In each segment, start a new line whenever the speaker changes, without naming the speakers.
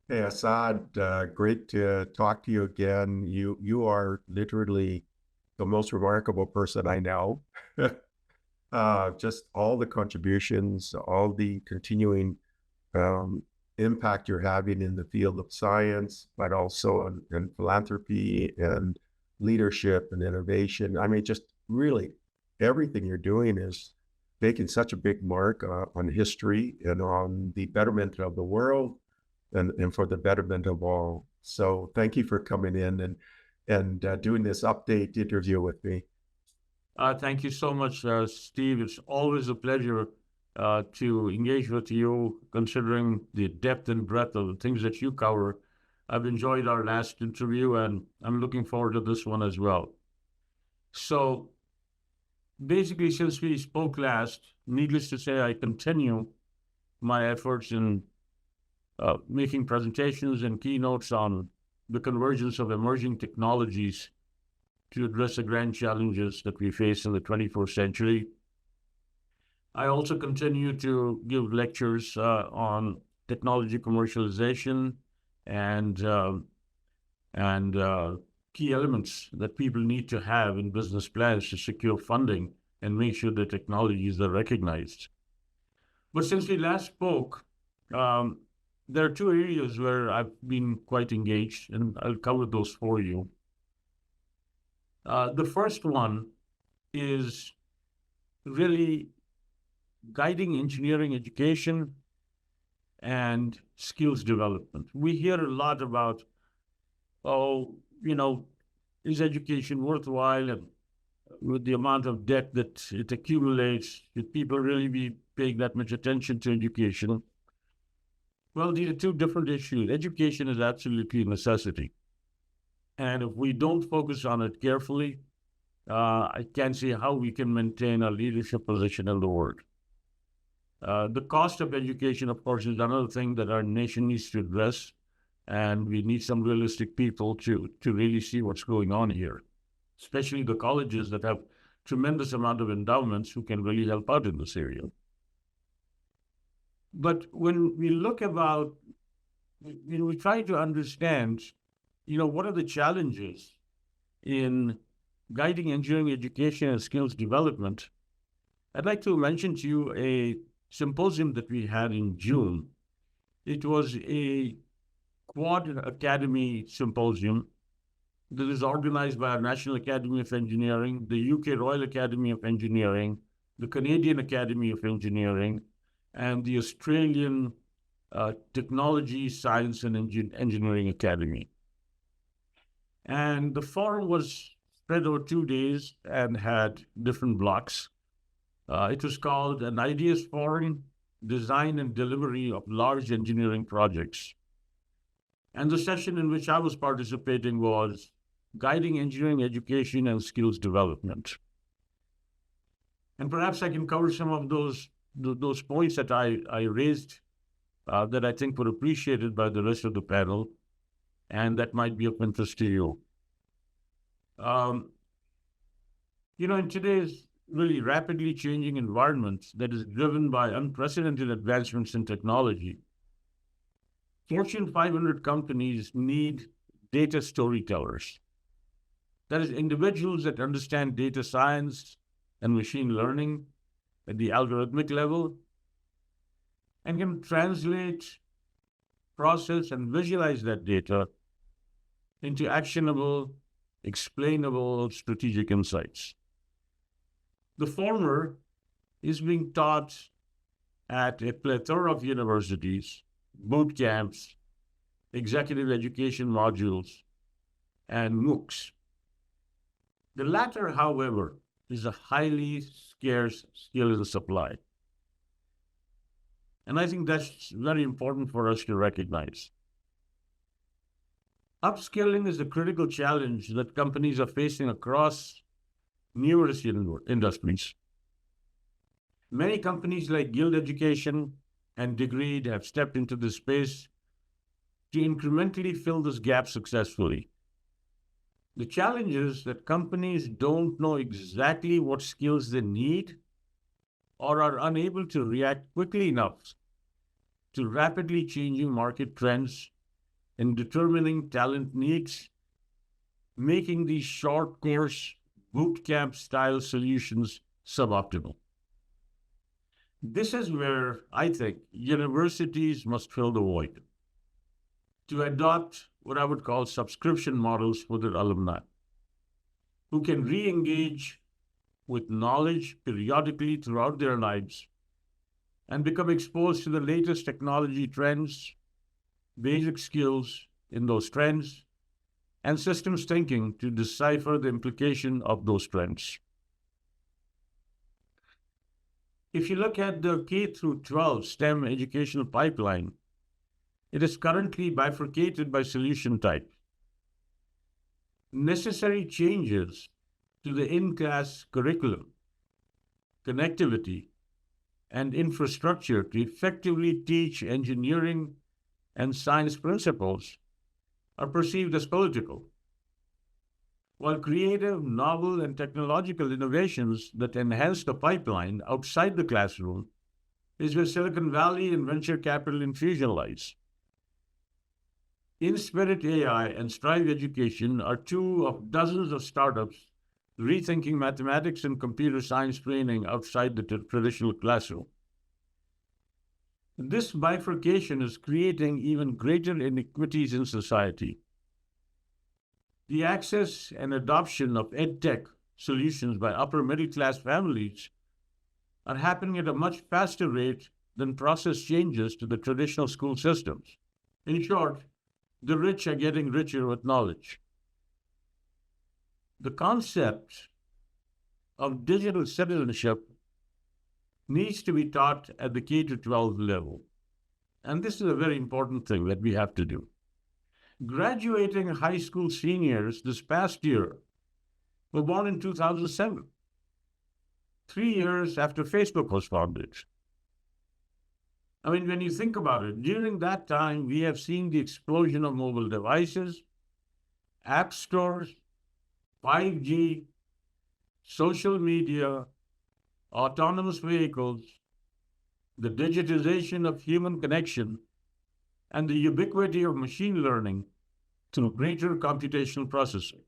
Hey Asad, great to talk to you again. You are literally the most remarkable person I know. Just all the contributions, all the continuing um, impact you're having in the field of science, but also in philanthropy and leadership and innovation. I mean, just really everything you're doing is making such a big mark on history and on the betterment of the world and for the betterment of all. So thank you for coming in and doing this update interview with me.
Thank you so much, Steve. It's always a pleasure to engage with you, considering the depth and breadth of the things that you cover. I've enjoyed our last interview, and I'm looking forward to this one as well. So, basically, since we spoke last, needless to say, I continue my efforts in making presentations and keynotes on the convergence of emerging technologies to address the grand challenges that we face in the 21st century. I also continue to give lectures on technology commercialization and uh, and key elements that people need to have in business plans to secure funding and make sure the technologies are recognized. But since we last spoke, um, there are two areas where I've been quite engaged, and I'll cover those for you. The first one is really guiding engineering education and skills development. We hear a lot about, oh, is education worthwhile? And with the amount of debt that it accumulates, should people really be paying that much attention to education? Well, these are two different issues. Education is absolutely a necessity. And if we don't focus on it carefully, I can't see how we can maintain a leadership position in the world. The cost of education, of course, is another thing that our nation needs to address, and we need some realistic people to really see what's going on here, especially the colleges that have tremendous amount of endowments who can really help out in this area. But when we look about, we try to understand, what are the challenges in guiding engineering education and skills development. I'd like to mention to you a symposium that we had in June. It was a Quad Academy symposium that is organized by our National Academy of Engineering, the UK Royal Academy of Engineering, the Canadian Academy of Engineering, and the Australian Technology, Science, and Engineering Academy. And the forum was spread over 2 days and had different blocks. It was called an Ideas Forum, Design and Delivery of Large Engineering Projects. And the session in which I was participating was Guiding Engineering Education and Skills Development. And perhaps I can cover some of those points that I raised that I think were appreciated by the rest of the panel and that might be of interest to you. Um, in today's really rapidly changing environment that is driven by unprecedented advancements in technology, Fortune 500 companies need data storytellers. That is, individuals that understand data science and machine learning at the algorithmic level and can translate, process, and visualize that data into actionable, explainable strategic insights. The former is being taught at a plethora of universities, boot camps, executive education modules, and MOOCs. The latter, however, is a highly scarce skill in the supply. And I think that's very important for us to recognize. Upskilling is a critical challenge that companies are facing across numerous industries. Many companies like Guild Education and Degreed have stepped into this space to incrementally fill this gap successfully. The challenge is that companies don't know exactly what skills they need or are unable to react quickly enough to rapidly changing market trends in determining talent needs, making these short course boot camp style solutions suboptimal. This is where I think universities must fill the void to adopt what I would call subscription models for their alumni, who can re engage with knowledge periodically throughout their lives and become exposed to the latest technology trends, basic skills in those trends, and systems thinking to decipher the implication of those trends. If you look at the K through 12 STEM educational pipeline, it is currently bifurcated by solution type. Necessary changes to the in-class curriculum, connectivity, and infrastructure to effectively teach engineering and science principles are perceived as political, while creative, novel, and technological innovations that enhance the pipeline outside the classroom is where Silicon Valley and venture capital infusion lies. InSpirit AI and Strive Education are two of dozens of startups rethinking mathematics and computer science training outside the traditional classroom. This bifurcation is creating even greater inequities in society. The access and adoption of EdTech solutions by upper middle class families are happening at a much faster rate than process changes to the traditional school systems. In short, the rich are getting richer with knowledge. The concept of digital citizenship needs to be taught at the K to 12 level. And this is a very important thing that we have to do. Graduating high school seniors this past year were born in 2007, 3 years after Facebook was founded. I mean, when you think about it, during that time, we have seen the explosion of mobile devices, app stores, 5G, social media, autonomous vehicles, the digitization of human connection, and the ubiquity of machine learning through greater computational processing.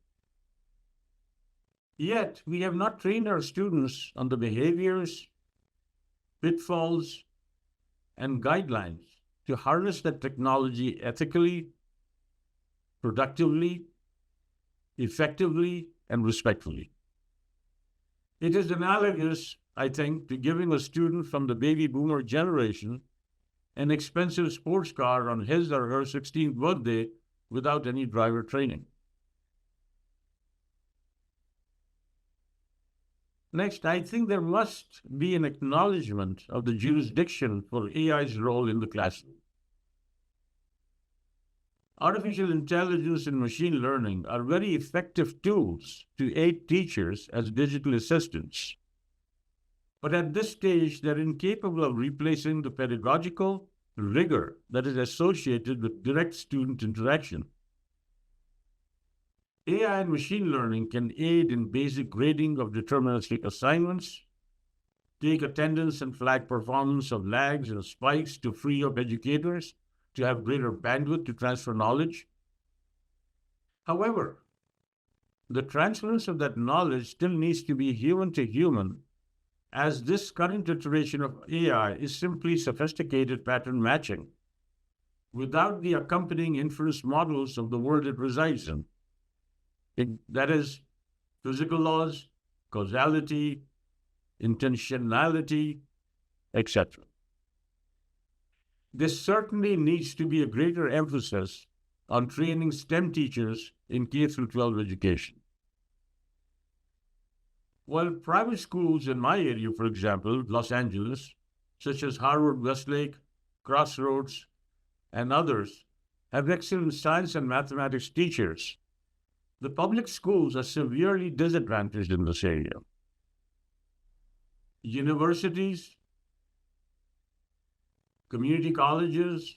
Yet, we have not trained our students on the behaviors, pitfalls, and guidelines to harness that technology ethically, productively, effectively, and respectfully. It is analogous, I think, to giving a student from the baby boomer generation an expensive sports car on his or her 16th birthday without any driver training. Next, I think there must be an acknowledgement of the jurisdiction for AI's role in the classroom. Artificial intelligence and machine learning are very effective tools to aid teachers as digital assistants. But at this stage, they're incapable of replacing the pedagogical rigor that is associated with direct student interaction. AI and machine learning can aid in basic grading of deterministic assignments, take attendance and flag performance of lags and spikes to free up educators to have greater bandwidth to transfer knowledge. However, the transference of that knowledge still needs to be human to human, as this current iteration of AI is simply sophisticated pattern matching without the accompanying inference models of the world it resides in. That is, physical laws, causality, intentionality, etc. There certainly needs to be a greater emphasis on training STEM teachers in K through 12 education. While private schools in my area, for example, Los Angeles, such as Harvard Westlake, Crossroads, and others, have excellent science and mathematics teachers, the public schools are severely disadvantaged in this area. Universities, community colleges,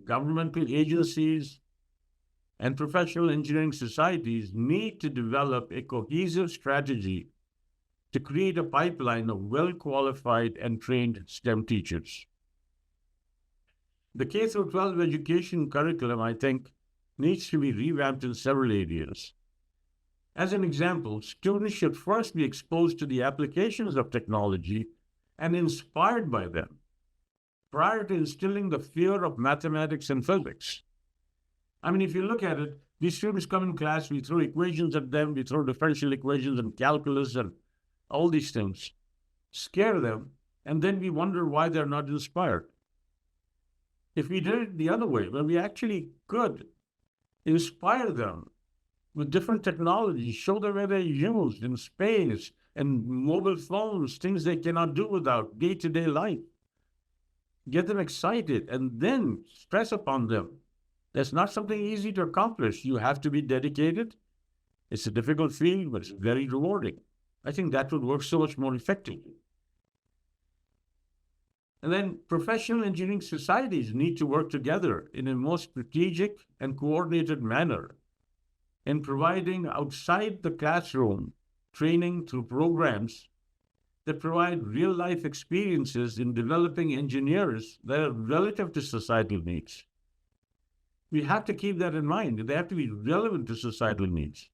governmental agencies, and professional engineering societies need to develop a cohesive strategy to create a pipeline of well-qualified and trained STEM teachers. The K through 12 education curriculum, I think, needs to be revamped in several areas. As an example, students should first be exposed to the applications of technology and inspired by them prior to instilling the fear of mathematics and physics. I mean, if you look at it, these students come in class, we throw equations at them, we throw differential equations and calculus and all these things, scare them, and then we wonder why they're not inspired. If we did it the other way, where we actually could inspire them with different technologies, show them where they're used in space and mobile phones, things they cannot do without day-to-day life. Get them excited and then stress upon them. That's not something easy to accomplish. You have to be dedicated. It's a difficult field, but it's very rewarding. I think that would work so much more effectively. And then professional engineering societies need to work together in a more strategic and coordinated manner in providing outside the classroom training through programs that provide real-life experiences in developing engineers that are relative to societal needs. We have to keep that in mind. They have to be relevant to societal needs.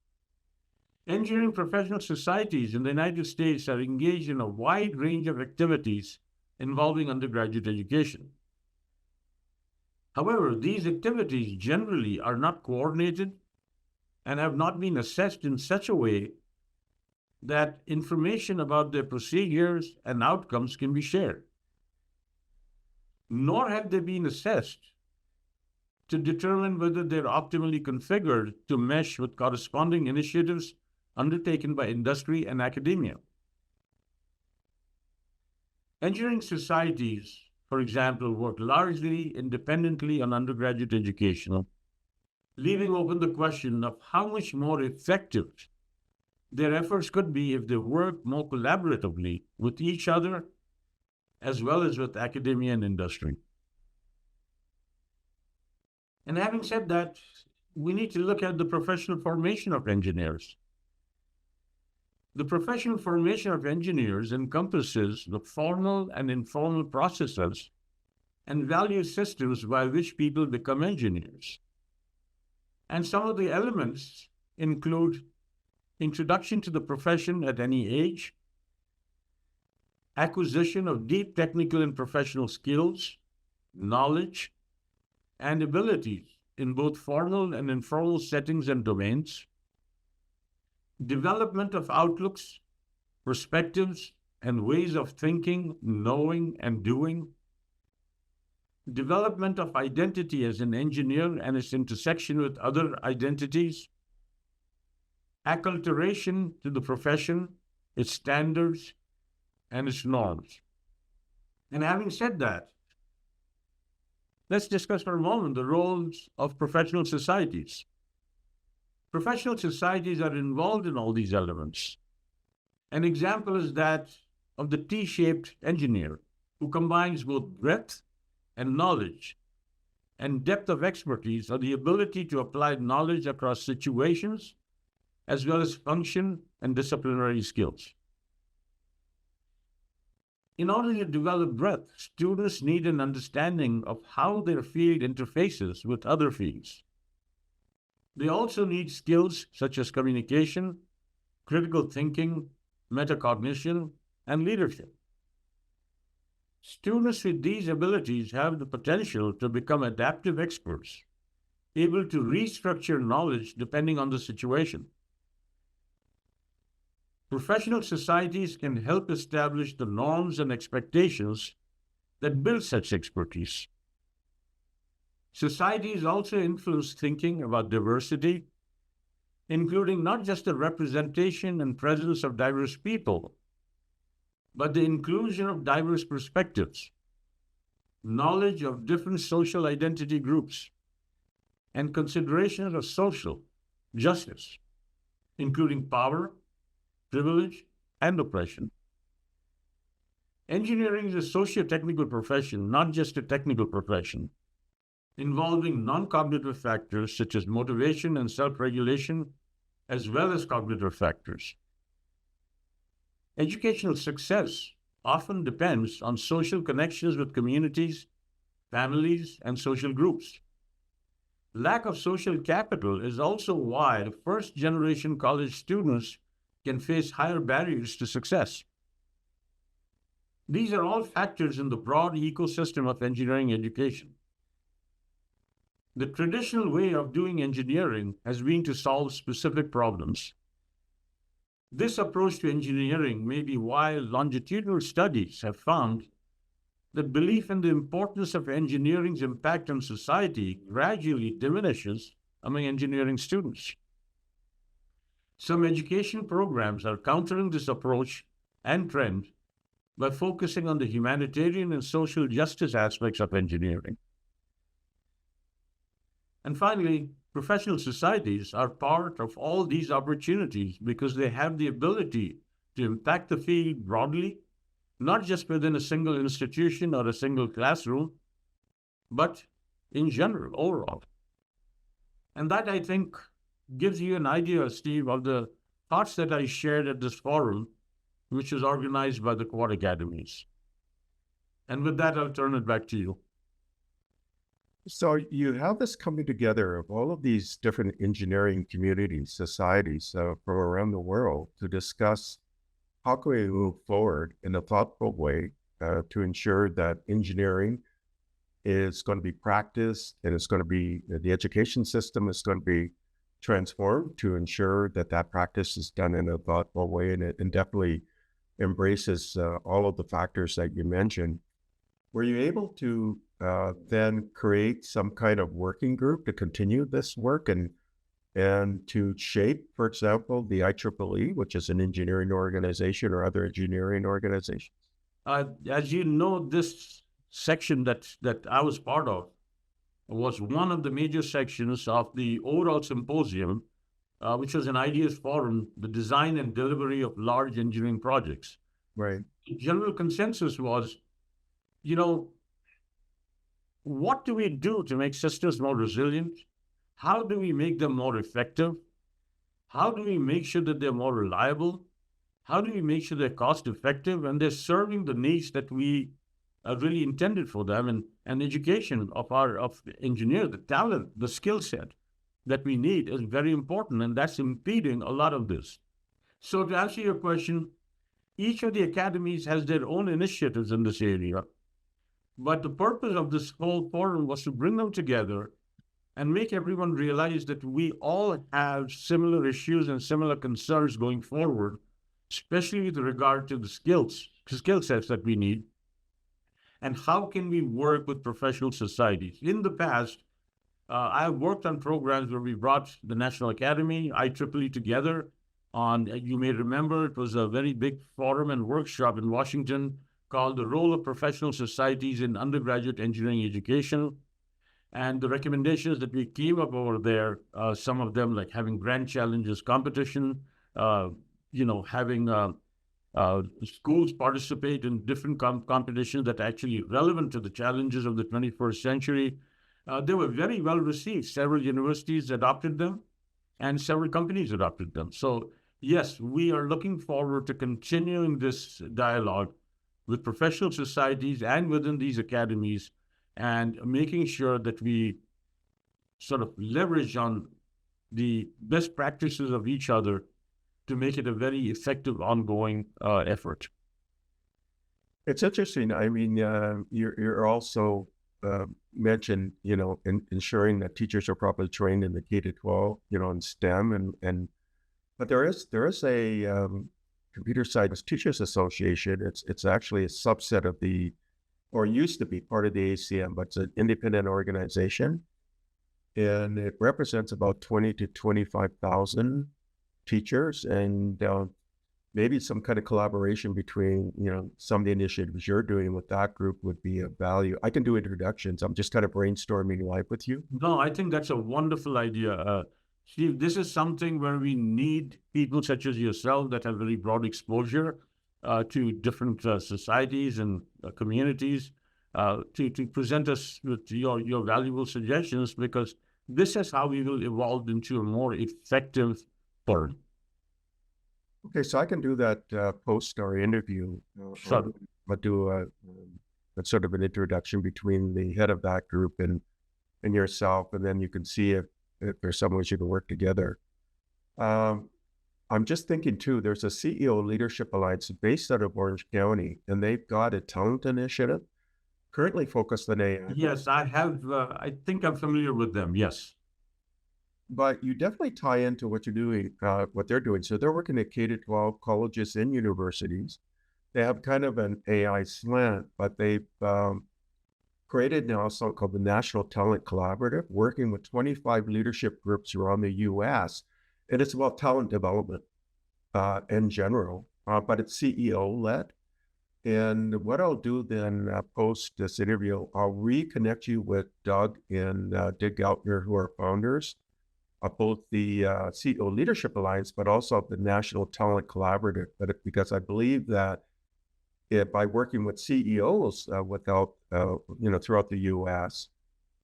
Engineering professional societies in the United States are engaged in a wide range of activities involving undergraduate education. However, these activities generally are not coordinated and have not been assessed in such a way that information about their procedures and outcomes can be shared. Nor have they been assessed to determine whether they're optimally configured to mesh with corresponding initiatives undertaken by industry and academia. Engineering societies, for example, work largely independently on undergraduate education, leaving open the question of how much more effective their efforts could be if they work more collaboratively with each other as well as with academia and industry. And having said that, we need to look at the professional formation of engineers. The professional formation of engineers encompasses the formal and informal processes and value systems by which people become engineers. And some of the elements include introduction to the profession at any age, acquisition of deep technical and professional skills, knowledge, and abilities in both formal and informal settings and domains, development of outlooks, perspectives, and ways of thinking, knowing, and doing, development of identity as an engineer and its intersection with other identities, acculturation to the profession, its standards, and its norms. And having said that, let's discuss for a moment the roles of professional societies. Professional societies are involved in all these elements. An example is that of the T-shaped engineer, who combines both breadth and knowledge and depth of expertise, or the ability to apply knowledge across situations, as well as function and disciplinary skills. In order to develop breadth, students need an understanding of how their field interfaces with other fields. They also need skills such as communication, critical thinking, metacognition, and leadership. Students with these abilities have the potential to become adaptive experts, able to restructure knowledge depending on the situation. Professional societies can help establish the norms and expectations that build such expertise. Societies also influence thinking about diversity, including not just the representation and presence of diverse people, but the inclusion of diverse perspectives, knowledge of different social identity groups, and consideration of social justice, including power, privilege, and oppression. Engineering is a socio-technical profession, not just a technical profession, involving non-cognitive factors such as motivation and self-regulation, as well as cognitive factors. Educational success often depends on social connections with communities, families, and social groups. Lack of social capital is also why first-generation college students can face higher barriers to success. These are all factors in the broad ecosystem of engineering education. The traditional way of doing engineering has been to solve specific problems. This approach to engineering may be why longitudinal studies have found that belief in the importance of engineering's impact on society gradually diminishes among engineering students. Some education programs are countering this approach and trend by focusing on the humanitarian and social justice aspects of engineering. And finally, professional societies are part of all these opportunities because they have the ability to impact the field broadly, not just within a single institution or a single classroom, but in general, overall. And that, I think, gives you an idea, Steve, of the thoughts that I shared at this forum, which was organized by the Quad Academies. And with that, I'll turn it back to you.
So you have this coming together of all of these different engineering communities, societies from around the world to discuss how can we move forward in a thoughtful way to ensure that engineering is going to be practiced and it's going to be, the education system is going to be transformed to ensure that that practice is done in a thoughtful way and it definitely embraces all of the factors that you mentioned. Were you able to then create some kind of working group to continue this work and to shape, for example, the IEEE, which is an engineering organization, or other engineering organizations?
As you know, this section that I was part of was one of the major sections of the overall symposium, which was an ideas forum, the design and delivery of large engineering projects.
Right.
The general consensus was, you know, what do we do to make systems more resilient? How do we make them more effective? How do we make sure that they're more reliable? How do we make sure they're cost effective and they're serving the needs that we really intended for them, and education of engineers, the talent, the skill set that we need is very important, and that's impeding a lot of this. So to answer your question, each of the academies has their own initiatives in this area, but the purpose of this whole forum was to bring them together and make everyone realize that we all have similar issues and similar concerns going forward, especially with regard to the skill sets that we need. And how can we work with professional societies? In the past, I've worked on programs where we brought the National Academy, IEEE together on, you may remember, it was a very big forum and workshop in Washington called The Role of Professional Societies in Undergraduate Engineering Education. And the recommendations that we came up over there, some of them like having grand challenges competition, having schools participate in different competitions that are actually relevant to the challenges of the 21st century. They were very well received. Several universities adopted them and several companies adopted them. So yes, we are looking forward to continuing this dialogue with professional societies and within these academies and making sure that we sort of leverage on the best practices of each other to make it a very effective ongoing effort.
It's interesting. I mean, you're also mentioned, ensuring that teachers are properly trained in the K-12, in STEM, but there is a Computer Science Teachers Association. It's actually a subset of or used to be part of the ACM, but it's an independent organization, and it represents about 20 to 25,000 teachers, and maybe some kind of collaboration between, some of the initiatives you're doing with that group would be of value. I can do introductions. I'm just kind of brainstorming live with you.
No, I think that's a wonderful idea. Steve, this is something where we need people such as yourself that have very broad exposure to different societies and communities to present us with your valuable suggestions, because this is how we will evolve into a more effective forum.
Okay, so I can do that post our interview.
Sure.
But do That's sort of an introduction between the head of that group and yourself, and then you can see if there's some ways you can work together. Um, I'm just thinking too, there's a CEO Leadership Alliance based out of Orange County, and they've got a talent initiative currently focused on AI.
Yes, I have. I think I'm familiar with them. Yes.
But you definitely tie into what you're doing, what they're doing. So they're working at K-12 colleges and universities. They have kind of an AI slant, but they've created now something called the National Talent Collaborative, working with 25 leadership groups around the US. And it's about talent development in general, but it's CEO led. And what I'll do then post this interview, I'll reconnect you with Doug and Dick Gautner, who are founders of both the CEO Leadership Alliance, but also of the National Talent Collaborative. But because I believe that by working with CEOs throughout the U.S.,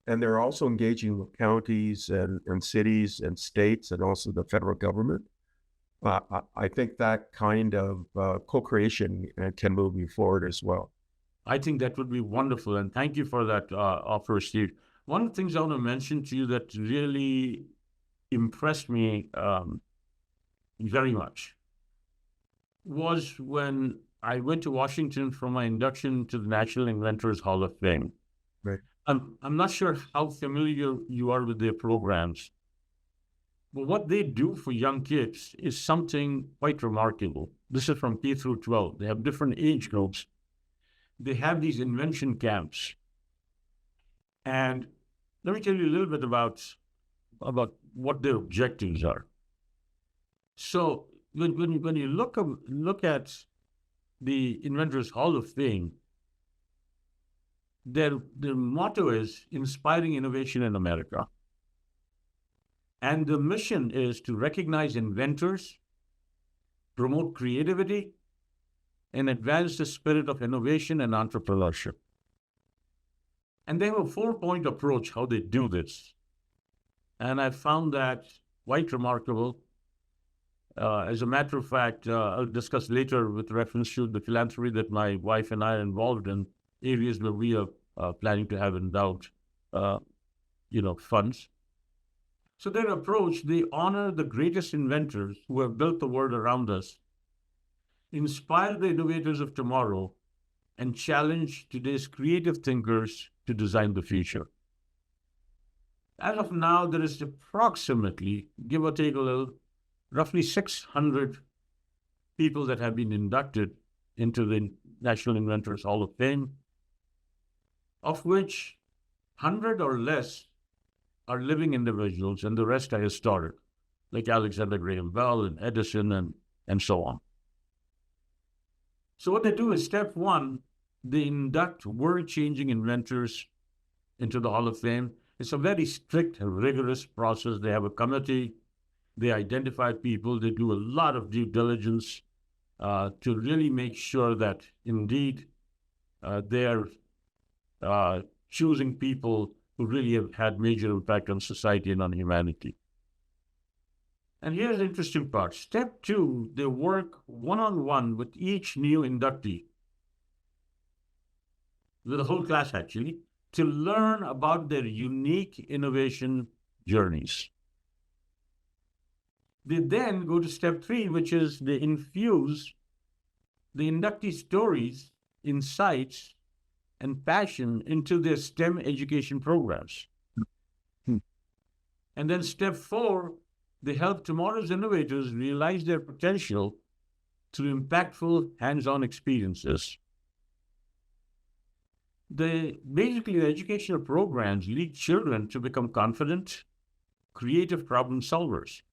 and they're also engaging with counties and cities and states and also the federal government, I think that kind of co-creation can move you forward as well.
I think that would be wonderful. And thank you for that offer, Steve. One of the things I want to mention to you that really impressed me very much was when I went to Washington for my induction to the National Inventors Hall of Fame.
Right.
I'm not sure how familiar you are with their programs, but what they do for young kids is something quite remarkable. This is from K through 12. They have different age groups. They have these invention camps. And let me tell you a little bit about what their objectives are. So when you look at the Inventors Hall of Fame, their motto is inspiring innovation in America. And the mission is to recognize inventors, promote creativity, and advance the spirit of innovation and entrepreneurship. And they have a 4-point approach how they do this. And I found that quite remarkable. As a matter of fact, I'll discuss later with reference to the philanthropy that my wife and I are involved in, areas where we are planning to have endowed, funds. So their approach, they honor the greatest inventors who have built the world around us, inspire the innovators of tomorrow, and challenge today's creative thinkers to design the future. As of now, there is approximately, give or take a little, roughly 600 people that have been inducted into the National Inventors Hall of Fame, of which 100 or less are living individuals, and the rest are historic, like Alexander Graham Bell and Edison and so on. So what they do is, step one, they induct world-changing inventors into the Hall of Fame. It's a very strict, rigorous process. They have a committee. They identify people. They do a lot of due diligence to really make sure that indeed they're choosing people who really have had major impact on society and on humanity. And here's the interesting part. Step two, they work one-on-one with each new inductee, with the whole class actually, to learn about their unique innovation journeys. They then go to step three, which is they infuse the inductee stories, insights, and passion into their STEM education programs. And then step four, they help tomorrow's innovators realize their potential through impactful hands-on experiences. Basically, the educational programs lead children to become confident, creative problem solvers.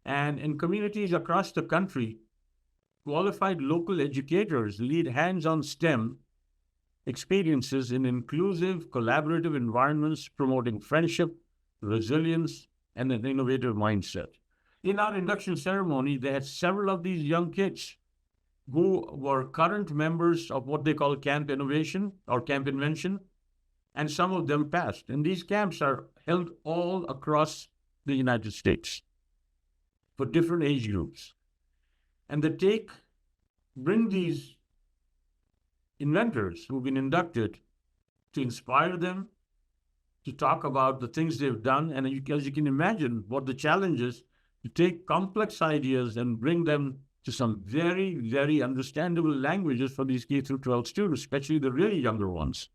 And in communities across the country, qualified local educators lead hands-on STEM experiences in inclusive, collaborative environments, promoting friendship, resilience, and an innovative mindset. In our induction ceremony, they had several of these young kids who were current members of what they call Camp Innovation or Camp Invention, and some of them passed. And these camps are held all across the United States for different age groups. And they bring these inventors who've been inducted to inspire them, to talk about the things they've done. And as you can imagine, what the challenge is to take complex ideas and bring them to some very, very understandable languages for these K through 12 students, especially the really younger ones.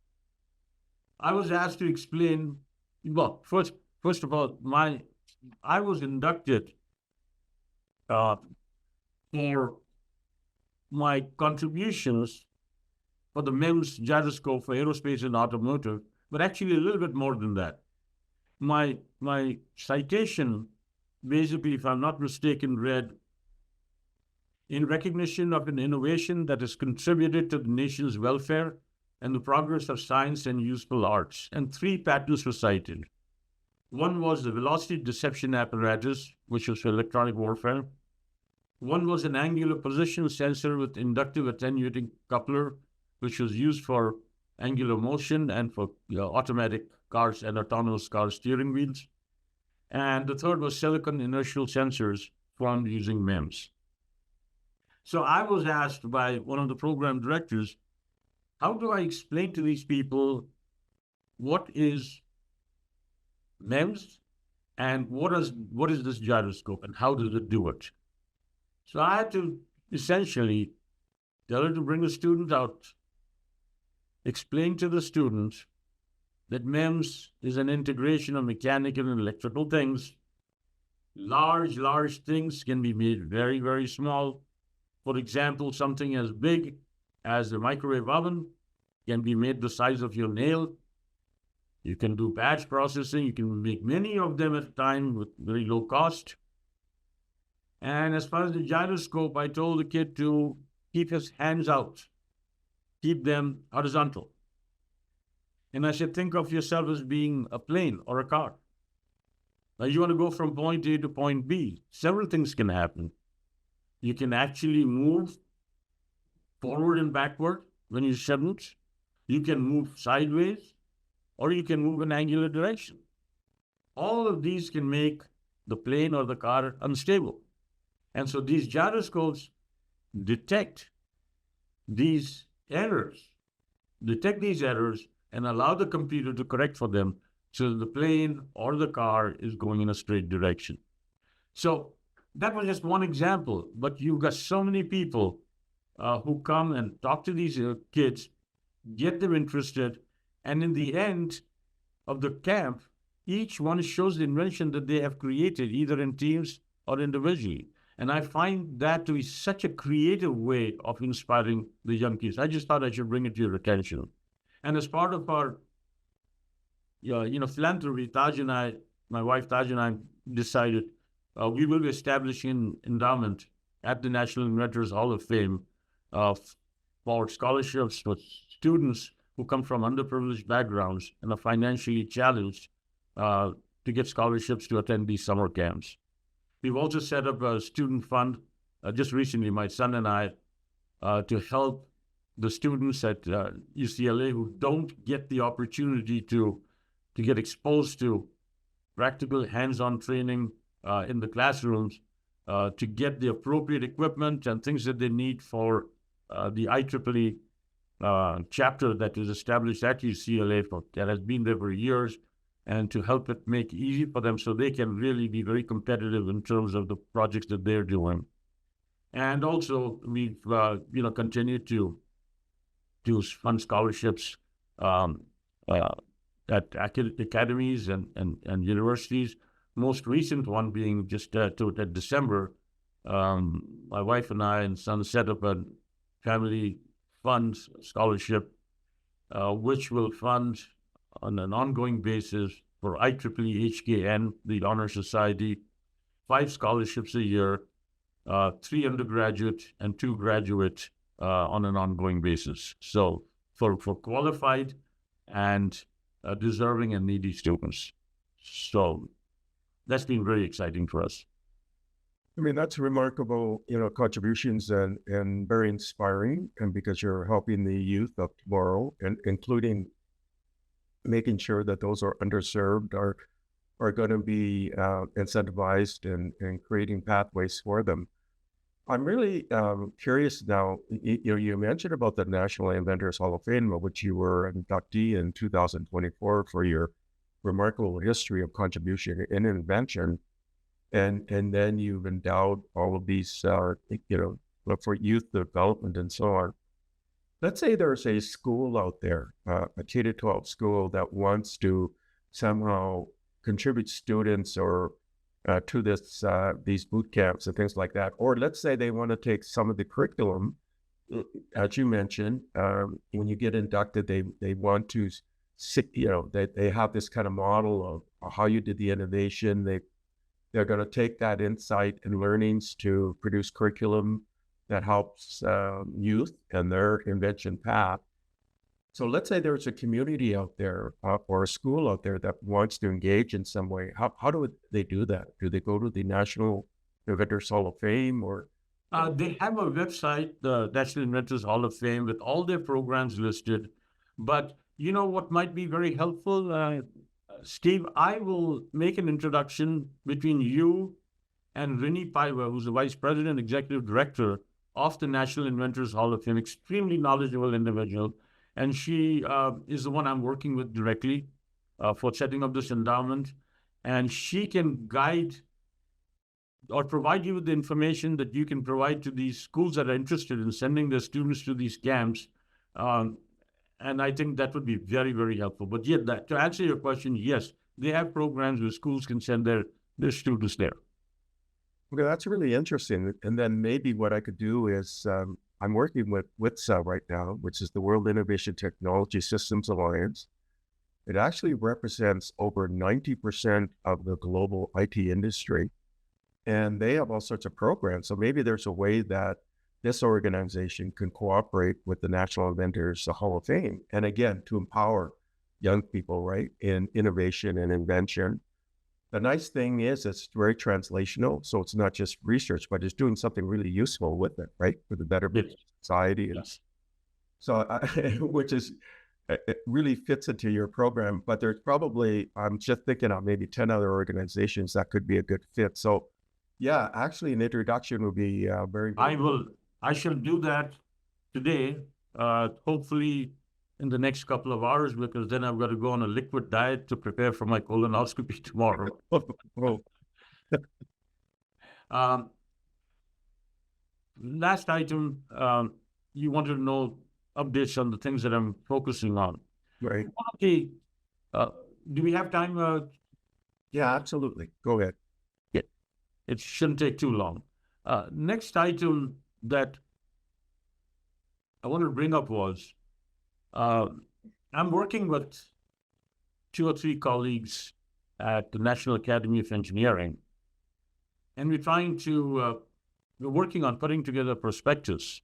I was asked to explain, well, first of all, I was inducted for my contributions for the MEMS gyroscope for aerospace and automotive, but actually a little bit more than that. My citation, basically, if I'm not mistaken, read, in recognition of an innovation that has contributed to the nation's welfare and the progress of science and useful arts. And 3 patents were cited. One was the velocity deception apparatus, which was for electronic warfare. One was an angular position sensor with inductive attenuating coupler, which was used for angular motion and for automatic cars and autonomous car steering wheels. And the third was silicon inertial sensors formed using MEMS. So I was asked by one of the program directors, how do I explain to these people what is MEMS and what is this gyroscope and how does it do it? So I had to essentially tell her to bring the students out, explain to the students that MEMS is an integration of mechanical and electrical things. Large things can be made very, very small. For example, something as big as the microwave oven can be made the size of your nail. You can do batch processing. You can make many of them at a time with very low cost. And as far as the gyroscope, I told the kid to keep his hands out, keep them horizontal. And I said, think of yourself as being a plane or a car. Now you want to go from point A to point B. Several things can happen. You can actually move forward and backward when you shouldn't. You can move sideways, or you can move in angular direction. All of these can make the plane or the car unstable. And so these gyroscopes detect these errors, and allow the computer to correct for them so the plane or the car is going in a straight direction. So that was just one example, but you've got so many people who come and talk to these kids, get them interested, and in the end of the camp, each one shows the invention that they have created, either in teams or individually. And I find that to be such a creative way of inspiring the young kids. I just thought I should bring it to your attention. And as part of our philanthropy, my wife Taj and I decided we will be establishing an endowment at the National Inventors Hall of Fame for scholarships for students who come from underprivileged backgrounds and are financially challenged to get scholarships to attend these summer camps. We've also set up a student fund just recently, my son and I, to help the students at UCLA who don't get the opportunity to get exposed to practical hands-on training in the classrooms, to get the appropriate equipment and things that they need for the IEEE chapter that is established at UCLA that has been there for years, and to help it make it easy for them so they can really be very competitive in terms of the projects that they're doing. And also, we've continued to fund scholarships at academies and universities. Most recent one being just at December, my wife and I and son set up a family fund scholarship, which will fund on an ongoing basis for IEEE HKN, the Honor Society, 5 scholarships a year, 3 undergraduate and 2 graduate on an ongoing basis. So for qualified and deserving and needy students. So that's been very exciting for us.
I mean, that's remarkable, contributions and very inspiring. And because you're helping the youth of tomorrow, and including making sure that those are underserved are going to be incentivized and creating pathways for them. I'm really curious now. You mentioned about the National Inventors Hall of Fame, of which you were an inductee in 2024 for your remarkable history of contribution in invention, and then you've endowed all of these, for youth development and so on. Let's say there's a school out there, a K to 12 school that wants to somehow contribute students or to these boot camps and things like that. Or let's say they want to take some of the curriculum, as you mentioned, when you get inducted, they want to they have this kind of model of how you did the innovation. They're going to take that insight and learnings to produce curriculum that helps youth and their invention path. So let's say there's a community out there or a school out there that wants to engage in some way. How do they do that? Do they go to the National Inventors Hall of Fame or?
They have a website, the National Inventors Hall of Fame, with all their programs listed. But you know what might be very helpful, Steve? I will make an introduction between you and Rini Paiva, who's the Vice President, Executive Director of the National Inventors Hall of Fame, extremely knowledgeable individual. And she is the one I'm working with directly for setting up this endowment. And she can guide or provide you with the information that you can provide to these schools that are interested in sending their students to these camps. And I think that would be very, very helpful. But yeah, to answer your question, yes, they have programs where schools can send their students there.
Okay, that's really interesting. And then maybe what I could do is I'm working with WITSA right now, which is the World Innovation Technology Systems Alliance. It actually represents over 90% of the global IT industry. And they have all sorts of programs. So maybe there's a way that this organization can cooperate with the National Inventors Hall of Fame. And again, to empower young people, right, in innovation and invention. The nice thing is it's very translational. So it's not just research, but it's doing something really useful with it, right, for the betterment of society.
Yes.
So, which is, it really fits into your program. But there's probably, I'm just thinking of maybe 10 other organizations that could be a good fit. So yeah, actually an introduction would be very,
I shall do that today, hopefully in the next couple of hours, because then I've got to go on a liquid diet to prepare for my colonoscopy tomorrow. Last item, you wanted to know updates on the things that I'm focusing on.
Right.
Okay. Do we have time?
Yeah, absolutely. Go ahead.
Yeah. It shouldn't take too long. Next item that I wanted to bring up was, I'm working with 2 or 3 colleagues at the National Academy of Engineering, and we're working on putting together a prospectus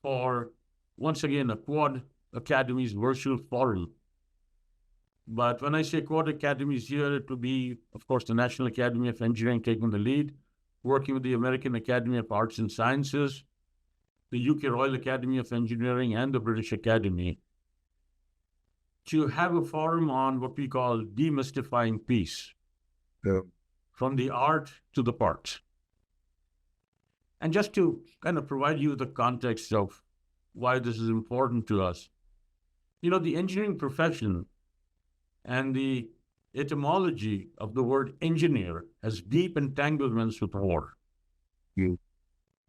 for, once again, a Quad Academies virtual forum. But when I say Quad Academies here, it will be, of course, the National Academy of Engineering taking the lead, working with the American Academy of Arts and Sciences, the UK Royal Academy of Engineering, and the British Academy, to have a forum on what we call demystifying peace, from the art to the part. And just to kind of provide you the context of why this is important to us, the engineering profession and the etymology of the word engineer has deep entanglements with war.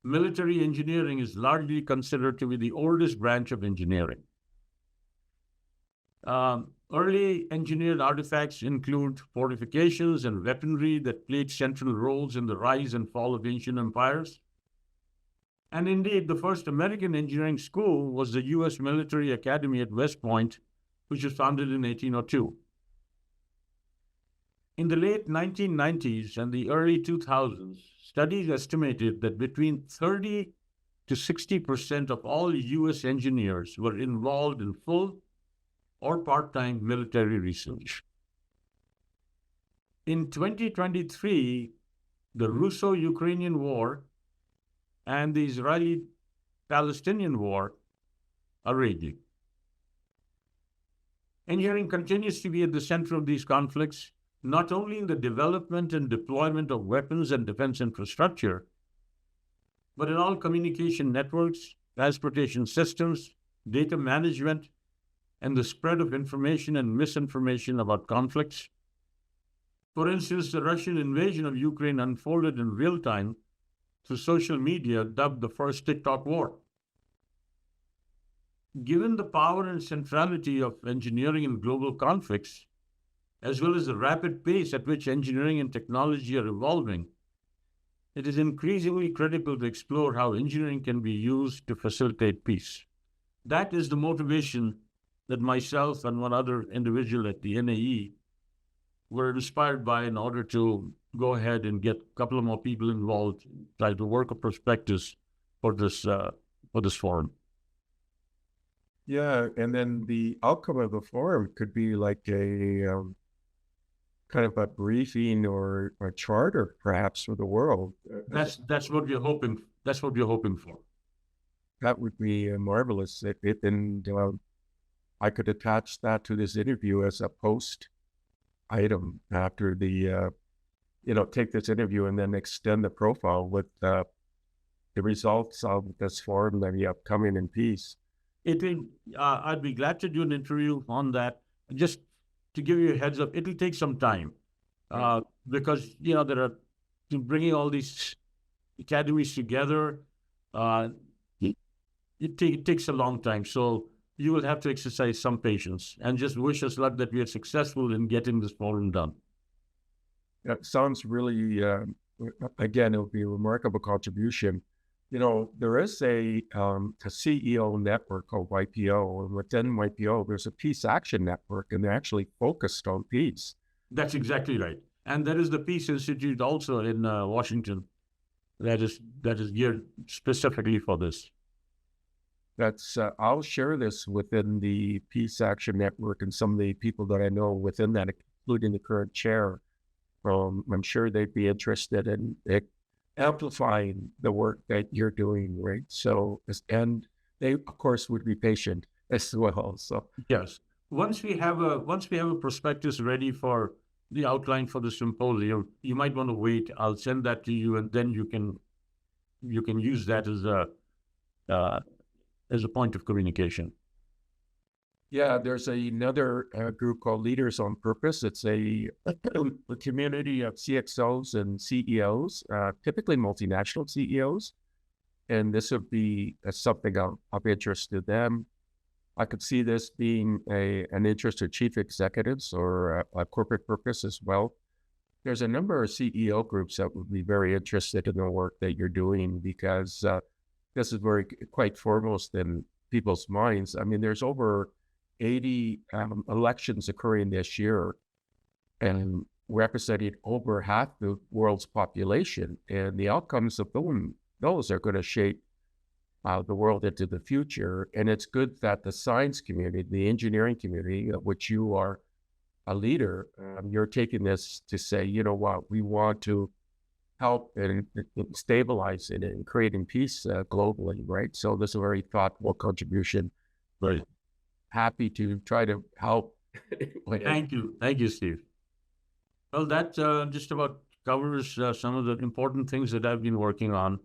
Military engineering is largely considered to be the oldest branch of engineering. Early engineered artifacts include fortifications and weaponry that played central roles in the rise and fall of ancient empires. And indeed, the first American engineering school was the U.S. Military Academy at West Point, which was founded in 1802. In the late 1990s and the early 2000s, studies estimated that between 30 to 60% of all U.S. engineers were involved in full or part-time military research. In 2023, the Russo-Ukrainian War and the Israeli-Palestinian War are raging. Engineering continues to be at the center of these conflicts, not only in the development and deployment of weapons and defense infrastructure, but in all communication networks, transportation systems, data management, and the spread of information and misinformation about conflicts. For instance, the Russian invasion of Ukraine unfolded in real time through social media, dubbed the first TikTok war. Given the power and centrality of engineering in global conflicts, as well as the rapid pace at which engineering and technology are evolving, it is increasingly critical to explore how engineering can be used to facilitate peace. That is the motivation that myself and one other individual at the NAE were inspired by in order to go ahead and get a couple of more people involved, try to work a prospectus for this forum.
Yeah, and then the outcome of the forum could be like a kind of a briefing or a charter, perhaps, for the world.
That's what we're hoping. That's what we're hoping for.
That would be marvelous. And I could attach that to this interview as a post item after the, take this interview and then extend the profile with the results of this forum that we have coming in peace.
I'd be glad to do an interview on that. Just to give you a heads up, it'll take some time because there are bringing all these academies together. It takes a long time, so you will have to exercise some patience and just wish us luck that we are successful in getting this forum done.
That sounds really, again, it would be a remarkable contribution. There is a CEO network called YPO, and within YPO, there's a peace action network, and they're actually focused on peace.
That's exactly right. And there is the Peace Institute also in Washington that is geared specifically for this.
I'll share this within the Peace Action Network and some of the people that I know within that, including the current chair. I'm sure they'd be interested in amplifying the work that you're doing, right? So, and they, of course, would be patient as well. So
yes, once we have a prospectus ready for the outline for the symposium, you might want to wait. I'll send that to you, and then you can use that as a point of communication.
Yeah, there's another group called Leaders on Purpose. It's a community of CXOs and CEOs, typically multinational CEOs. And this would be something of interest to them. I could see this being an interest to chief executives or a corporate purpose as well. There's a number of CEO groups that would be very interested in the work that you're doing because this is quite foremost in people's minds. I mean, there's over 80 elections occurring this year and representing over half the world's population. And the outcomes of those are going to shape the world into the future. And it's good that the science community, the engineering community, of which you are a leader, you're taking this to say, you know what, we want to help in stabilizing and creating peace globally, right? So this is a very thoughtful contribution.
Right.
Happy to try to help.
Thank you, Steve. Well, that just about covers some of the important things that I've been working on,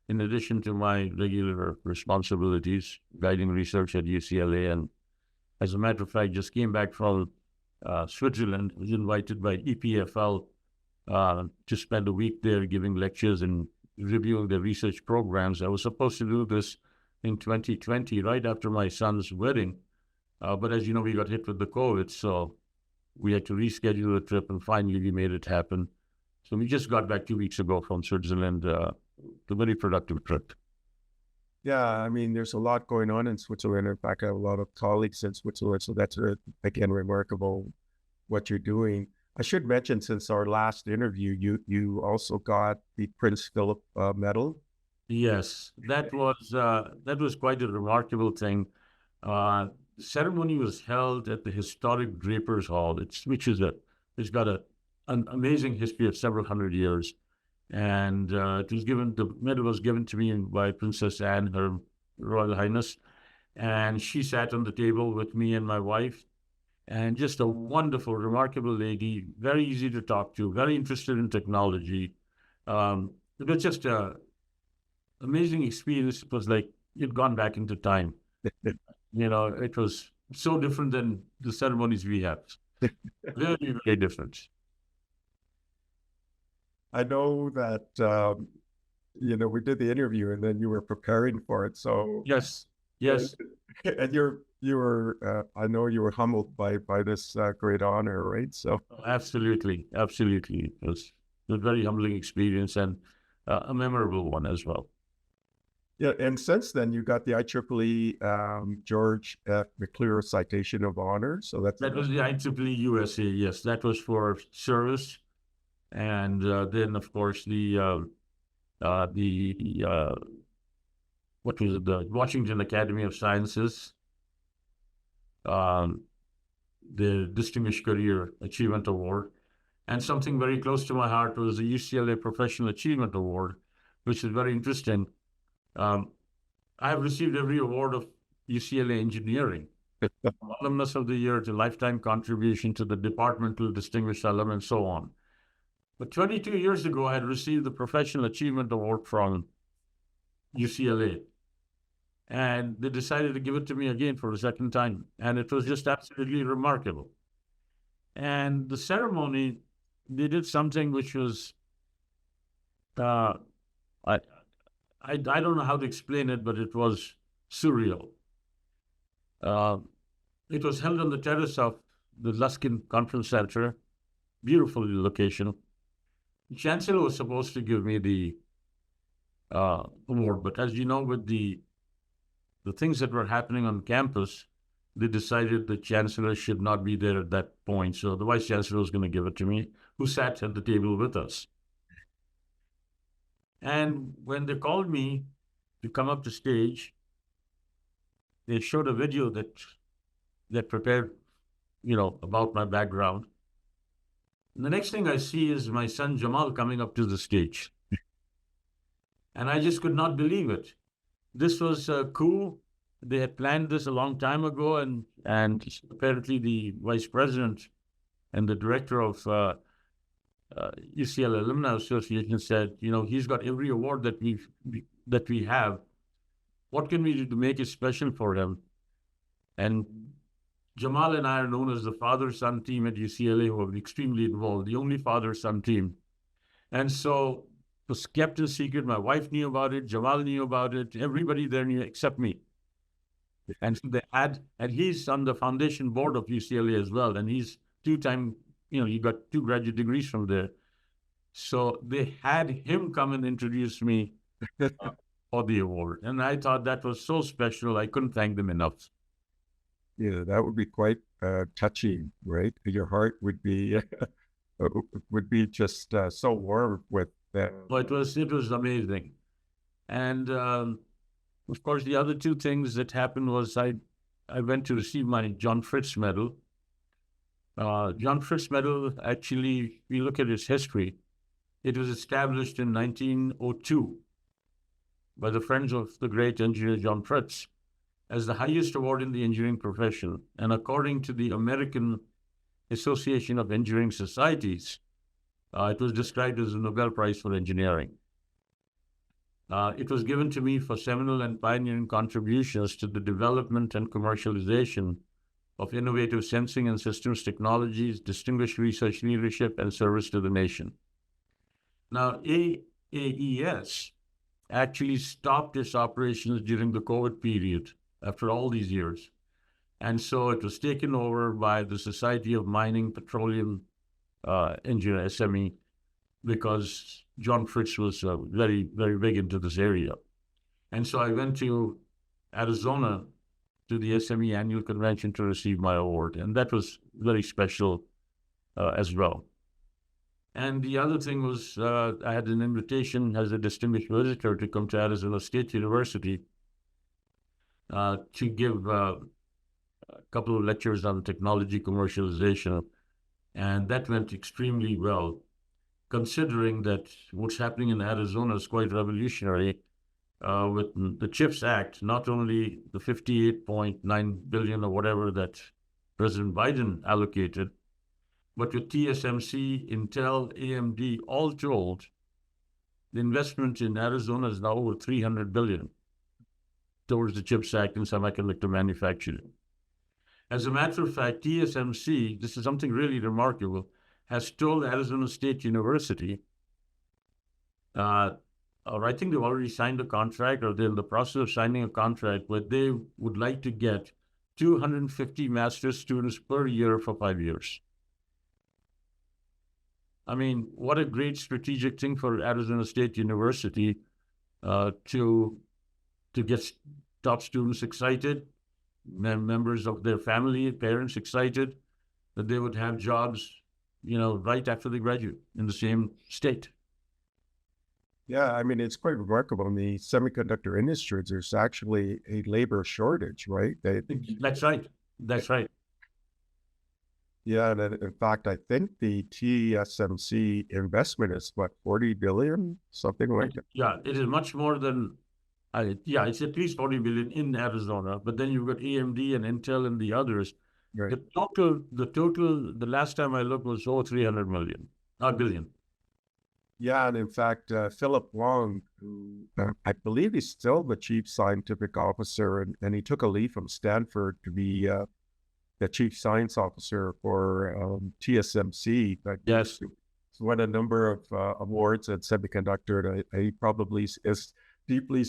in addition to my regular responsibilities, guiding research at UCLA. And as a matter of fact, just came back from Switzerland. Was invited by EPFL to spend a week there giving lectures and reviewing the research programs. I was supposed to do this in 2020, right after my son's wedding. But as you know, we got hit with the COVID, so we had to reschedule the trip, and finally we made it happen. So we just got back 2 weeks ago from Switzerland, a very productive trip.
Yeah, I mean, there's a lot going on in Switzerland. In fact, I have a lot of colleagues in Switzerland, so that's, again, remarkable what you're doing. I should mention, since our last interview, you also got the Prince Phillip Medal.
Yes, that was quite a remarkable thing. The ceremony was held at the historic Drapers Hall. It's got an amazing history of several hundred years, and the medal was given to me by Princess Anne, Her Royal Highness, and she sat on the table with me and my wife, and just a wonderful, remarkable lady, very easy to talk to, very interested in technology. It was just amazing experience. It was like you'd gone back into time. It was so different than the ceremonies we have. Very, very different.
I know that we did the interview and then you were preparing for it. So
Yes, yes,
and you were I know you were humbled by this great honor, right? So
absolutely, absolutely. It was a very humbling experience and a memorable one as well.
yeah, and since then you got the IEEE George F. McClure Citation of Honor. So
That was the IEEE USA. Yes, that was for service, and then of course the what was it? The Washington Academy of Sciences, um, the Distinguished Career Achievement Award, and something very close to my heart was the UCLA Professional Achievement Award, which is very interesting. Um, I have received every award of UCLA Engineering, Alumnus of the Year to Lifetime Contribution to the Departmental Distinguished Alum, and so on. But 22 years ago, I had received the Professional Achievement Award from UCLA. And they decided to give it to me again for a second time. And it was just absolutely remarkable. And the ceremony, they did something which was, uh, I, I don't know how to explain it, but it was surreal. Uh, it was held on the terrace of the Luskin Conference Center, beautiful location. The chancellor was supposed to give me the award, but as you know, with the things that were happening on campus, they decided the chancellor should not be there at that point. So the vice chancellor was going to give it to me, who sat at the table with us. And when they called me to come up to stage, they showed a video that prepared, about my background. And the next thing I see is my son Jamal coming up to the stage. And I just could not believe it. This was cool. They had planned this a long time ago, and apparently the vice president and the director of UCL Alumni Association said, he's got every award that we have. What can we do to make it special for him? And Jamal and I are known as the father-son team at UCLA, who are extremely involved, the only father-son team. And so it was kept a secret. My wife knew about it. Jamal knew about it. Everybody there knew except me. And so and he's on the foundation board of UCLA as well. And he's two-time, he got 2 graduate degrees from there. So they had him come and introduce me for the award. And I thought that was so special. I couldn't thank them enough.
Yeah, that would be quite touching, right? Your heart would be just so warm with that.
Well, it was amazing. And of course, the other 2 things that happened was I went to receive my John Fritz Medal. John Fritz Medal, actually, if you look at its history, it was established in 1902 by the friends of the great engineer John Fritz as the highest award in the engineering profession. And according to the American Association of Engineering Societies, it was described as the Nobel Prize for Engineering. It was given to me for seminal and pioneering contributions to the development and commercialization of innovative sensing and systems technologies, distinguished research leadership, and service to the nation. Now, AAES actually stopped its operations during the COVID period after all these years. And so it was taken over by the Society of Mining Petroleum Engineer, SME, because John Fritz was very, very big into this area. And so I went to Arizona to the SME annual convention to receive my award. And that was very special as well. And the other thing was I had an invitation as a distinguished visitor to come to Arizona State University to give a couple of lectures on technology commercialization. And that went extremely well, considering that what's happening in Arizona is quite revolutionary with the CHIPS Act, not only the $58.9 billion or whatever that President Biden allocated, but with TSMC, Intel, AMD, all told, the investment in Arizona is now over $300 billion towards the CHIPS Act and semiconductor manufacturing. As a matter of fact, TSMC, this is something really remarkable, has told Arizona State University, or I think they've already signed a contract, or they're in the process of signing a contract, where they would like to get 250 master's students per year for 5 years. I mean, what a great strategic thing for Arizona State University to get top students excited, members of their family, parents excited that they would have jobs, right after they graduate in the same state.
Yeah, I mean, it's quite remarkable. In the semiconductor industry, there's actually a labor shortage, right?
That's right. That's right.
Yeah, and in fact, I think the TSMC investment is what, 40 billion, something like that.
Yeah, it is much more than, it's at least 40 billion in Arizona, but then you've got AMD and Intel and the others.
Right.
The total, the last time I looked was over 300 billion.
Yeah, and in fact, Phillip Wong, who I believe he's still the chief scientific officer, and he took a leave from Stanford to be the chief science officer for TSMC. But
yes,
he's won a number of awards at semiconductor. He probably is deeply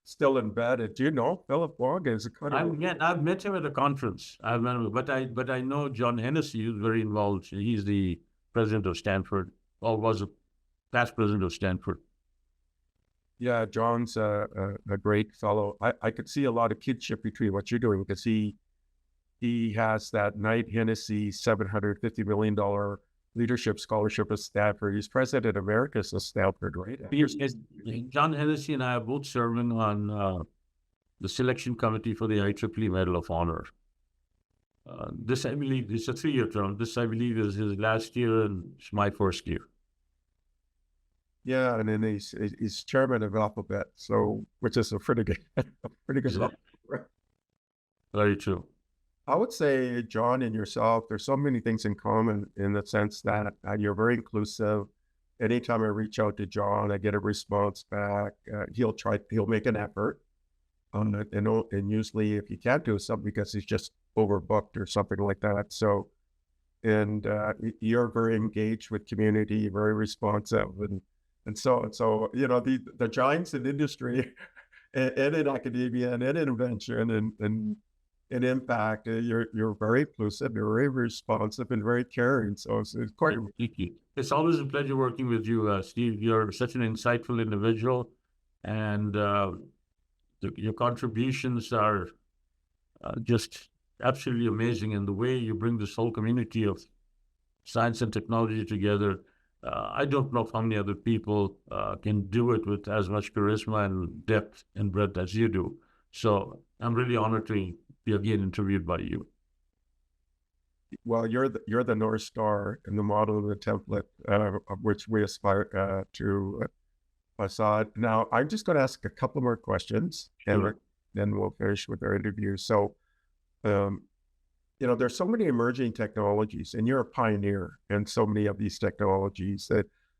still embedded. Do you know Phillip Wong? Is a kind of
I've met him at a conference. I've met him, but I know John Hennessy, who's very involved. He's the president of Stanford, or was a past president of Stanford.
Yeah, John's a great fellow. I could see a lot of kinship between what you're doing, because he has that Knight Hennessy $750 million leadership scholarship at Stanford. He's president emeritus of Stanford, right?
John Hennessy and I are both serving on the selection committee for the IEEE Medal of Honor. This, I believe, is a 3-year term. This, I believe, is his last year, and it's my first year.
Yeah, and then he's chairman of Alphabet, so which is a pretty good level.
Very true.
I would say, John and yourself, there's so many things in common in the sense that you're very inclusive. Anytime I reach out to John, I get a response back. He'll make an effort on it, and usually if he can't do something because he's just overbooked or something like that. So, and you're very engaged with community, very responsive, and so the giants in industry and in academia and in invention and impact, you're very inclusive, you're very responsive, and very caring. So it's quite.
Thank you. It's always a pleasure working with you, Steve. You're such an insightful individual, and your contributions are just absolutely amazing. And the way you bring this whole community of science and technology together, I don't know how many other people can do it with as much charisma and depth and breadth as you do. So I'm really honored to be again interviewed by you.
Well, you're the North Star and the model of the template of which we aspire to, Asad. Now, I'm just going to ask a couple more questions,
Sure.
and then we'll finish with our interview. So, there's so many emerging technologies, and you're a pioneer in so many of these technologies.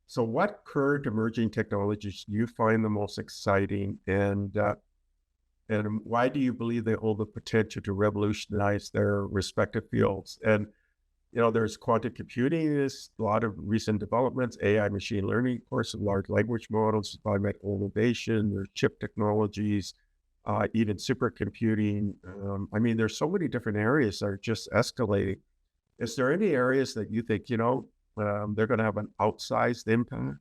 So what current emerging technologies do you find the most exciting, and why do you believe they hold the potential to revolutionize their respective fields? And, there's quantum computing, there's a lot of recent developments, AI, machine learning, of course, large language models, environmental innovation, there's chip technologies, even supercomputing. I mean, there's so many different areas that are just escalating. Is there any areas that you think, they're going to have an outsized impact?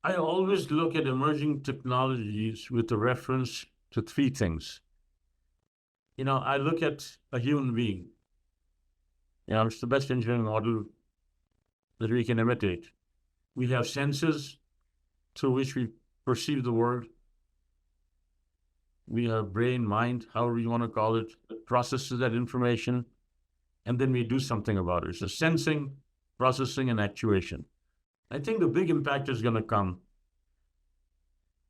I always look at emerging technologies with a reference to 3 things. I look at a human being. It's the best engineering model that we can imitate. We have senses through which we perceive the world. We have brain, mind, however you want to call it, that processes that information, and then we do something about it. So sensing, processing, and actuation. I think the big impact is going to come.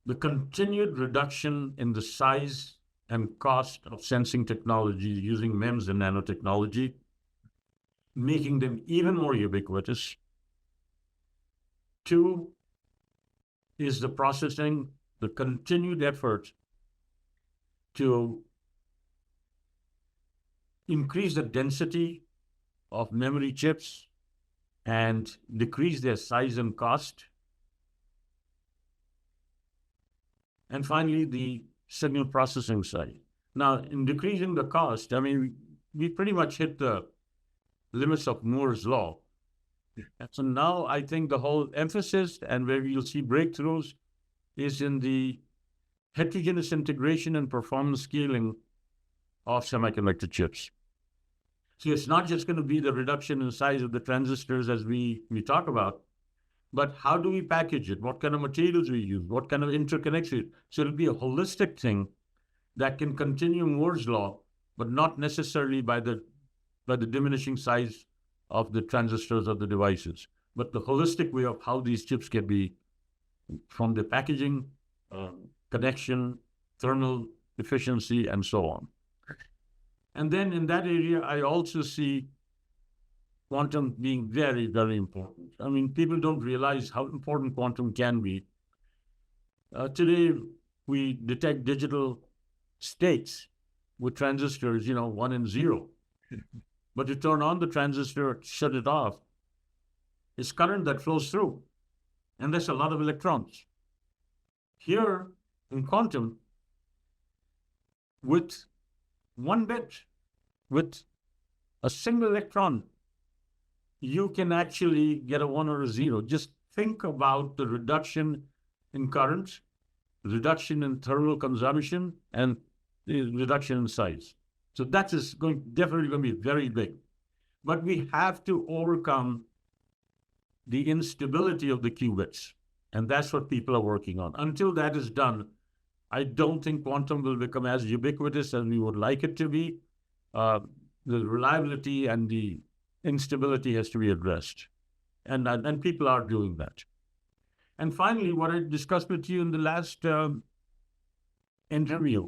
The continued reduction in the size and cost of sensing technologies using MEMS and nanotechnology, making them even more ubiquitous. 2, is the processing, the continued effort to increase the density of memory chips and decrease their size and cost. And finally, the signal processing side. Now, in decreasing the cost, I mean, we pretty much hit the limits of Moore's law. And so now I think the whole emphasis and where you'll see breakthroughs is in the heterogeneous integration and performance scaling of semiconductor chips. So it's not just going to be the reduction in size of the transistors as we talk about, but how do we package it? What kind of materials we use? What kind of interconnects? So it'll be a holistic thing that can continue Moore's law, but not necessarily by the diminishing size of the transistors of the devices, but the holistic way of how these chips can be from the packaging, connection, thermal efficiency, and so on. And then in that area, I also see quantum being very, very important. I mean, people don't realize how important quantum can be. Today, we detect digital states with transistors, 1 and 0. But to turn on the transistor, shut it off, it's current that flows through. And there's a lot of electrons. Here in quantum, with 1 bit, with a single electron, you can actually get a 1 or a 0. Just think about the reduction in current, reduction in thermal consumption, and the reduction in size. So that is definitely going to be very big. But we have to overcome the instability of the qubits. And that's what people are working on. Until that is done, I don't think quantum will become as ubiquitous as we would like it to be. The reliability and the instability has to be addressed. And people are doing that. And finally, what I discussed with you in the last interview,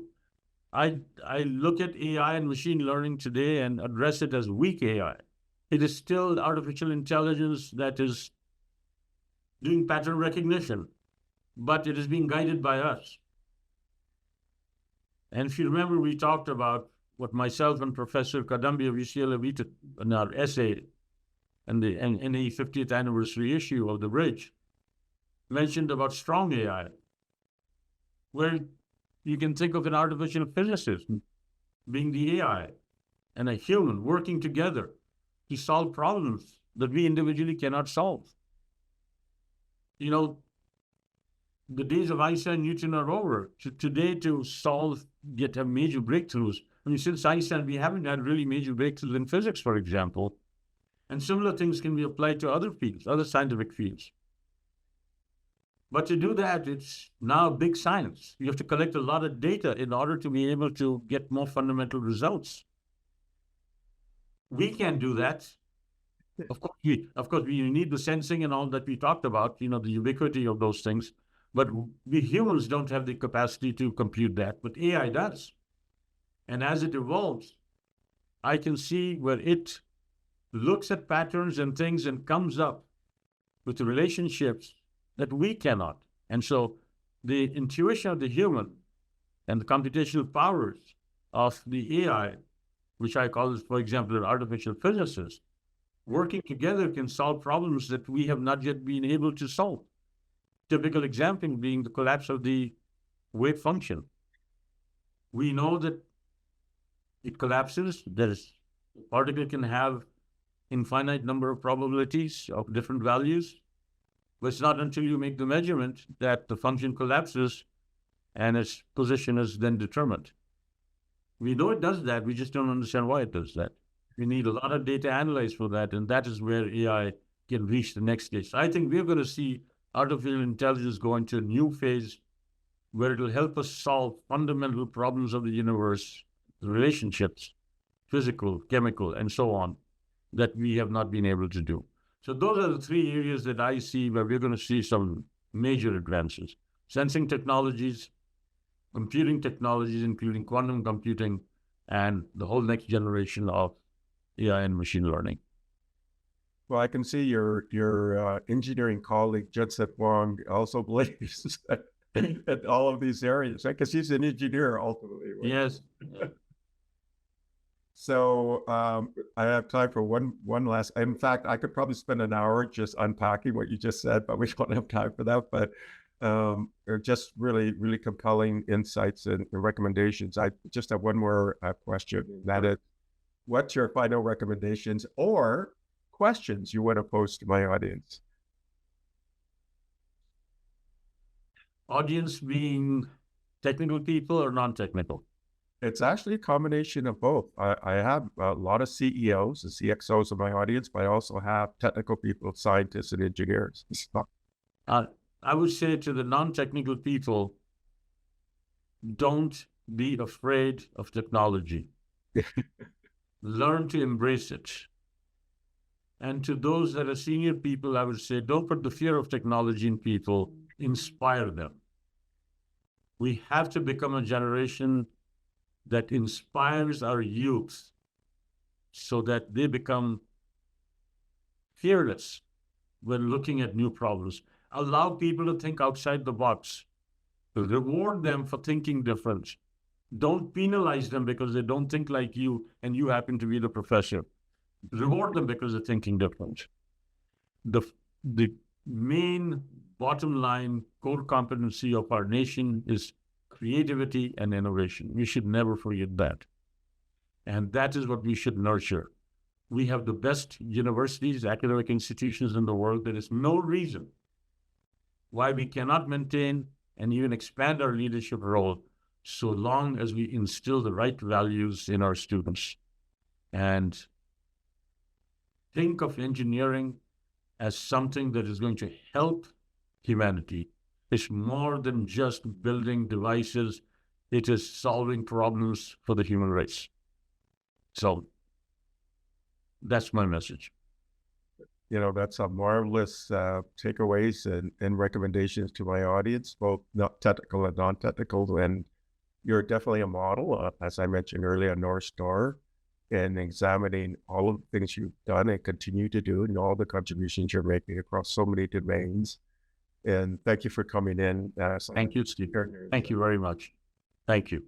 I look at AI and machine learning today and address it as weak AI. It is still artificial intelligence that is doing pattern recognition, but it is being guided by us. And if you remember, we talked about what myself and Professor Kadambi of UCLA, we took in our essay and the NAE 50th anniversary issue of The Bridge, mentioned about strong AI, where you can think of an artificial physicist being the AI and a human working together to solve problems that we individually cannot solve. The days of Einstein and Newton are over. Today, to have major breakthroughs. I mean, since Einstein, we haven't had really major breakthroughs in physics, for example. And similar things can be applied to other fields, other scientific fields. But to do that, it's now big science. You have to collect a lot of data in order to be able to get more fundamental results. We can't do that. Of course, we need the sensing and all that we talked about, the ubiquity of those things. But we humans don't have the capacity to compute that, but AI does. And as it evolves, I can see where it looks at patterns and things and comes up with the relationships that we cannot. And so the intuition of the human and the computational powers of the AI, which I call, for example, an artificial physicist, working together can solve problems that we have not yet been able to solve. Typical example being the collapse of the wave function. We know that it collapses. A particle can have infinite number of probabilities of different values, but it's not until you make the measurement that the function collapses and its position is then determined. We know it does that, we just don't understand why it does that. We need a lot of data analyzed for that, and that is where AI can reach the next stage. So I think we're going to see artificial intelligence go into a new phase where it will help us solve fundamental problems of the universe, the relationships, physical, chemical, and so on, that we have not been able to do. So those are the 3 areas that I see where we're going to see some major advances. Sensing technologies, computing technologies, including quantum computing, and the whole next generation of AI and machine learning.
Well, I can see your engineering colleague, Judson Wong, also believes at all of these areas, right? Because he's an engineer ultimately. Right?
Yes.
So I have time for one last. In fact, I could probably spend an hour just unpacking what you just said, but we don't have time for that. But they're just really compelling insights and recommendations. I just have one more question. That is, what's your final recommendations or questions you want to pose to my audience?
Audience being technical people or non-technical?
It's actually a combination of both. I have a lot of CEOs and CXOs in my audience, but I also have technical people, scientists and engineers.
I would say to the non-technical people, don't be afraid of technology. Learn to embrace it. And to those that are senior people, I would say, don't put the fear of technology in people, inspire them. We have to become a generation that inspires our youth so that they become fearless when looking at new problems. Allow people to think outside the box. Reward them for thinking different. Don't penalize them because they don't think like you and you happen to be the professor. Reward them because they're thinking different. The main bottom line core competency of our nation is creativity and innovation. We should never forget that. And that is what we should nurture. We have the best universities, academic institutions in the world. There is no reason why we cannot maintain and even expand our leadership role so long as we instill the right values in our students. And think of engineering as something that is going to help humanity. It's more than just building devices. It is solving problems for the human race. So that's my message.
You know, that's a marvelous takeaways and recommendations to my audience, both not technical and non-technical. And you're definitely a model, as I mentioned earlier, a North Star, in examining all of the things you've done and continue to do and all the contributions you're making across so many domains. And thank you for coming in.
Thank you, Steve. Thank you very much. Thank you.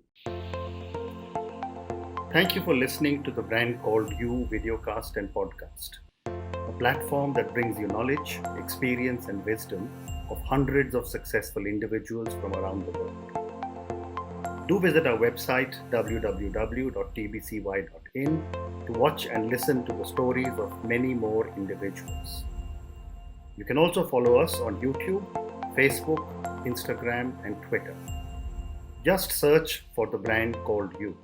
Thank you for listening to the Brand Called You videocast and podcast, a platform that brings you knowledge, experience, and wisdom of hundreds of successful individuals from around the world. Do visit our website www.tbcy.in to watch and listen to the stories of many more individuals. You can also follow us on YouTube, Facebook, Instagram, and Twitter. Just search for the Brand Called You.